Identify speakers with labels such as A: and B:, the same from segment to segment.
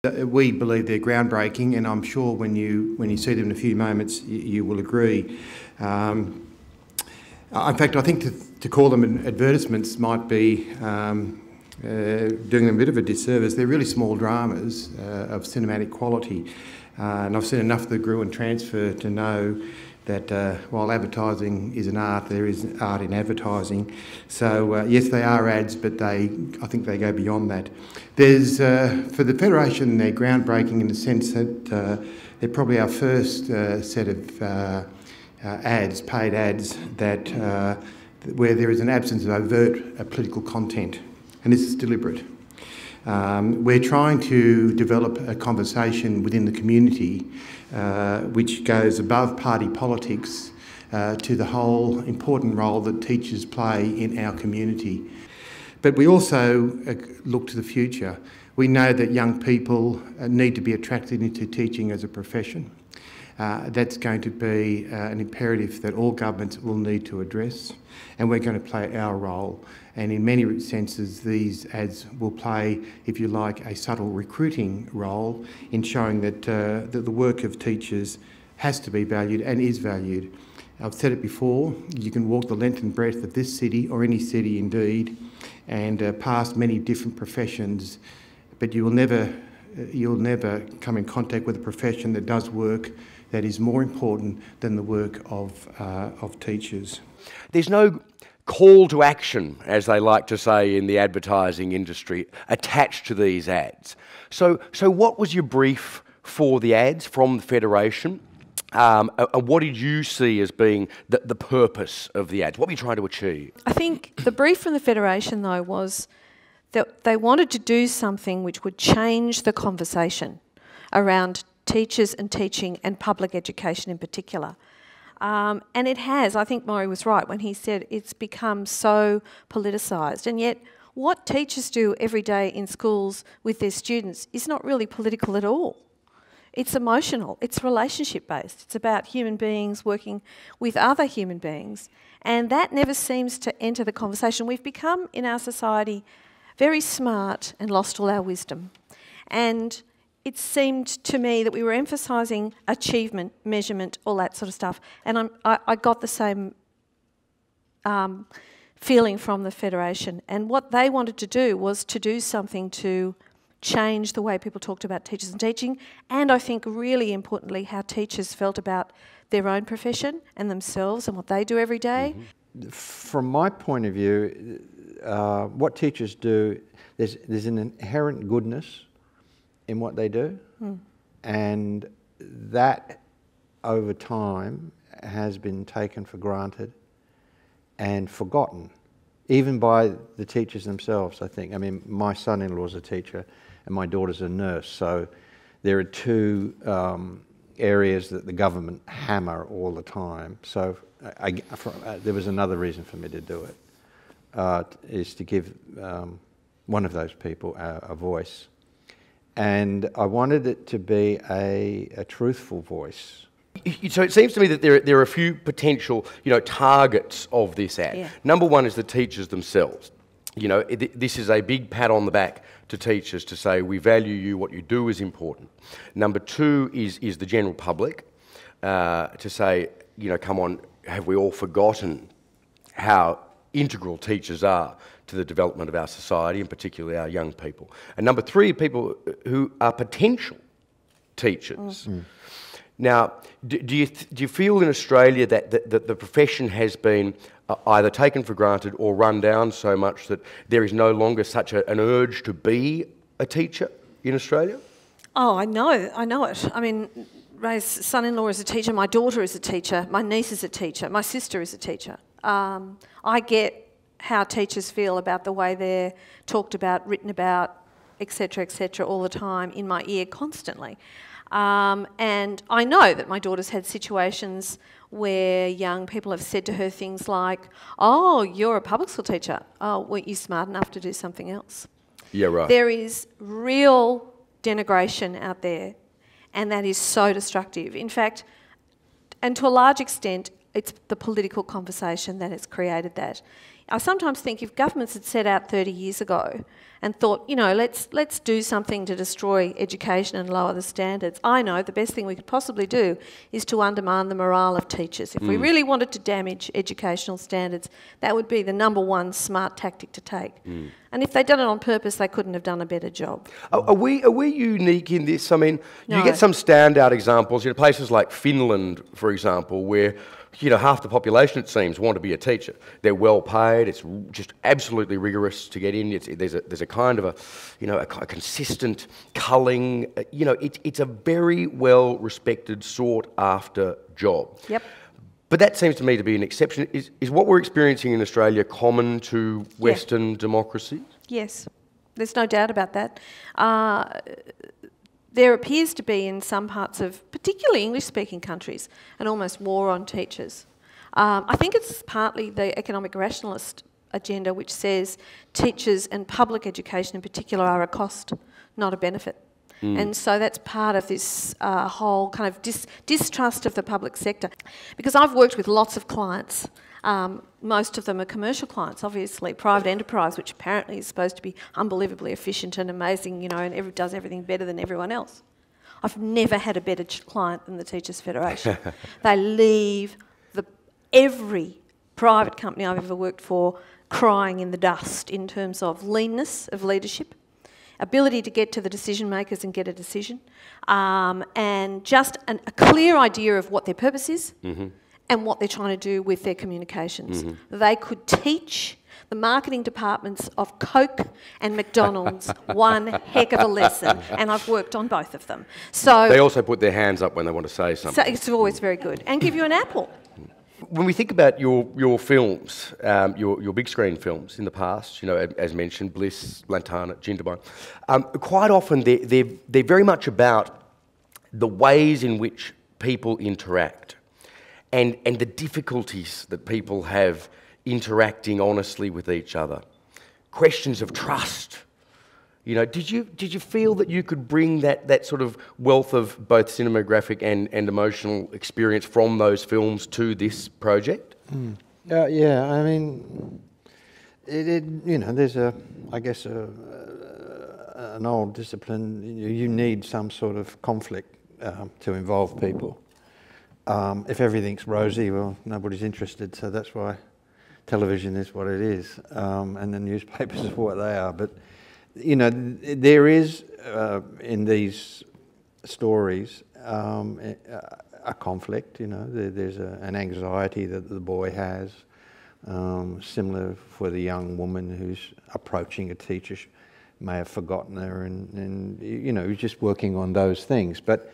A: We believe they're groundbreaking, and I'm sure when you see them in a few moments, you will agree. In fact, I think to call them advertisements might be doing them a bit of a disservice. They're really small dramas of cinematic quality, and I've seen enough of the Gruen transfer to know that while advertising is an art, there is art in advertising. So yes, they are ads, but I think they go beyond that. There's, for the Federation, they're groundbreaking in the sense that they're probably our first set of ads, paid ads, that where there is an absence of overt political content, and this is deliberate. We're trying to develop a conversation within the community which goes above party politics to the whole important role that teachers play in our community. But we also look to the future. We know that young people need to be attracted into teaching as a profession. That's going to be an imperative that all governments will need to address, and we're going to play our role. And in many senses, these ads will play, if you like, a subtle recruiting role in showing that, that the work of teachers has to be valued and is valued. I've said it before, you can walk the length and breadth of this city, or any city indeed, and past many different professions, but you'll never come in contact with a profession that does work that is more important than the work of teachers.
B: There's no call to action, as they like to say in the advertising industry, attached to these ads. So what was your brief for the ads from the Federation? And what did you see as being the purpose of the ads? What were you trying to achieve?
C: I think the brief from the Federation, though, was that they wanted to do something which would change the conversation around teachers and teaching and public education in particular. And it has. I think Maurie was right when he said it's become so politicised. And yet what teachers do every day in schools with their students is not really political at all. It's emotional, it's relationship based. It's about human beings working with other human beings. And that never seems to enter the conversation. We've become, in our society, very smart and lost all our wisdom. And it seemed to me that we were emphasising achievement, measurement, all that sort of stuff. And I got the same feeling from the Federation. And what they wanted to do was to do something to change the way people talked about teachers and teaching, and I think really importantly how teachers felt about their own profession and themselves and what they do every day.
D: Mm-hmm. From my point of view, what teachers do, there's an inherent goodness in what they do, and that over time has been taken for granted and forgotten, even by the teachers themselves, I think. I mean, my son-in-law is a teacher and my daughter's a nurse, so there are two areas that the government hammer all the time. So there was another reason for me to do it, is to give one of those people a voice. And I wanted it to be a truthful voice.
B: So it seems to me that there are a few potential, targets of this ad.
C: Yeah.
B: Number one is the teachers themselves. This is a big pat on the back to teachers to say, we value you, what you do is important. Number two is the general public, to say, come on, have we all forgotten how integral teachers are to the development of our society, and particularly our young people. And number three, people who are potential teachers. Mm. Now, do you feel in Australia that the profession has been either taken for granted or run down so much that there is no longer such an urge to be a teacher in Australia?
C: Oh, I know it. I mean, Ray's son-in-law is a teacher, my daughter is a teacher, my niece is a teacher, my sister is a teacher. I get how teachers feel about the way they're talked about, written about, etc., all the time in my ear constantly. And I know that my daughter's had situations where young people have said to her things like, oh, you're a public school teacher. Oh, weren't you smart enough to do something else?
B: Yeah, right.
C: There is real denigration out there, and that is so destructive. In fact, and to a large extent, it's the political conversation that has created that. I sometimes think if governments had set out 30 years ago and thought, you know, let's do something to destroy education and lower the standards. I know the best thing we could possibly do is to undermine the morale of teachers. If we really wanted to damage educational standards, that would be the number one smart tactic to take. And if they'd done it on purpose, they couldn't have done a better job.
B: Are we unique in this? I mean,
C: No.
B: you get some standout examples, you know, places like Finland, for example, where, you know, half the population, it seems, want to be a teacher. They're well paid. It's just absolutely rigorous to get in. There's a kind of a, you know, a consistent culling. You know, it's a very well respected, sought after job.
C: Yep.
B: But that seems to me to be an exception. Is what we're experiencing in Australia common to Western democracies?
C: Yes, there's no doubt about that. There appears to be in some parts of, particularly English-speaking countries, an almost war on teachers. I think it's partly the economic rationalist agenda which says teachers and public education in particular are a cost, not a benefit. And so that's part of this whole kind of distrust of the public sector. Because I've worked with lots of clients. Most of them are commercial clients, obviously. Private enterprise, which apparently is supposed to be unbelievably efficient and amazing, you know, and does everything better than everyone else. I've never had a better client than the Teachers Federation. They leave every private company I've ever worked for crying in the dust in terms of leanness of leadership, ability to get to the decision makers and get a decision, and just a clear idea of what their purpose is and what they're trying to do with their communications. They could teach the marketing departments of Coke and McDonald's one heck of a lesson, and I've worked on both of them. So
B: They also put their hands up when they want to say something.
C: so it's always very good, and give you an apple.
B: When we think about your films, your big screen films in the past, you know, as mentioned, Bliss, Lantana, Jindabyne, quite often they're very much about the ways in which people interact and the difficulties that people have interacting honestly with each other. Questions of trust. You know, did you feel that you could bring that sort of wealth of both cinematographic and emotional experience from those films to this project?
D: Yeah, I mean, you know, there's I guess an old discipline. You need some sort of conflict to involve people. If everything's rosy, well, nobody's interested. So that's why television is what it is, and the newspapers are what they are. But you know, there is in these stories a conflict. You know, there's an anxiety that the boy has, similar for the young woman who's approaching a teacher, may have forgotten her, and you know, just working on those things. But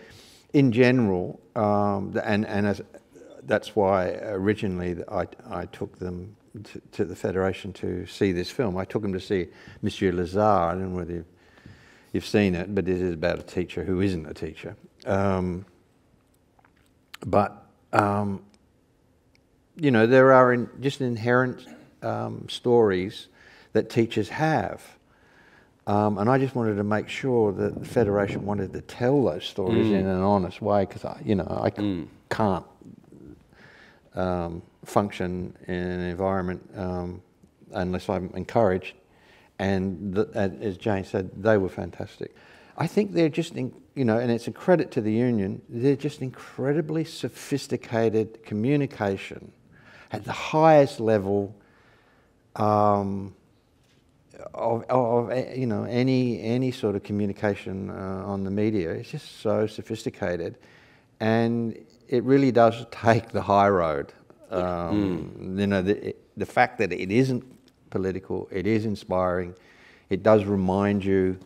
D: in general, that's why originally I took them to the Federation to see this film. I took them to see Monsieur Lazare. I don't know whether you've seen it, but it is about a teacher who isn't a teacher. You know, there are just inherent stories that teachers have. And I just wanted to make sure that the Federation wanted to tell those stories in an honest way, because I can't function in an environment unless I'm encouraged. And as Jane said, they were fantastic. I think they're just, and it's a credit to the union, they're just incredibly sophisticated communication at the highest level of any sort of communication on the media. It's just so sophisticated, and it really does take the high road. The fact that it isn't political, it is inspiring, it does remind you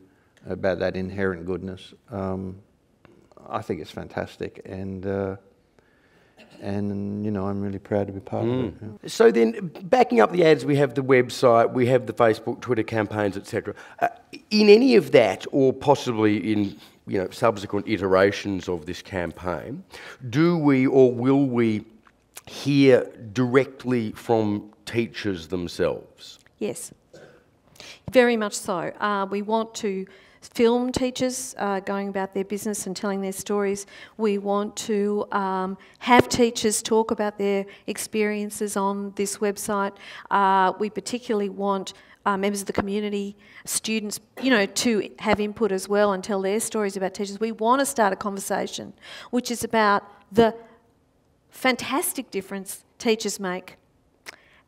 D: about that inherent goodness. I think it's fantastic, and I'm really proud to be part of it. Yeah.
B: So then, backing up the ads, we have the website, we have the Facebook, Twitter campaigns, etc. In any of that, or possibly in subsequent iterations of this campaign, do we or will we hear directly from teachers themselves?
C: Yes, very much so. We want to film teachers going about their business and telling their stories. We want to have teachers talk about their experiences on this website. We particularly want members of the community, students, you know, to have input as well and tell their stories about teachers. We want to start a conversation which is about the fantastic difference teachers make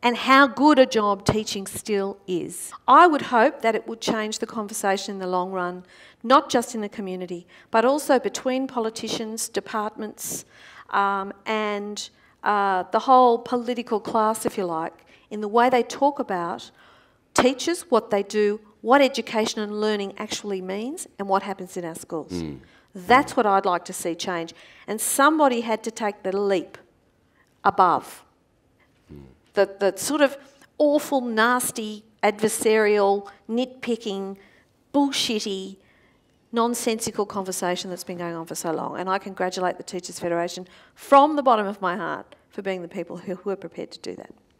C: and how good a job teaching still is. I would hope that it would change the conversation in the long run, not just in the community, but also between politicians, departments, and the whole political class, if you like, in the way they talk about teachers, what they do, what education and learning actually means, and what happens in our schools. That's what I'd like to see change. And somebody had to take the leap above. The sort of awful, nasty, adversarial, nitpicking, bullshitty, nonsensical conversation that's been going on for so long. And I congratulate the Teachers Federation from the bottom of my heart for being the people who are prepared to do that.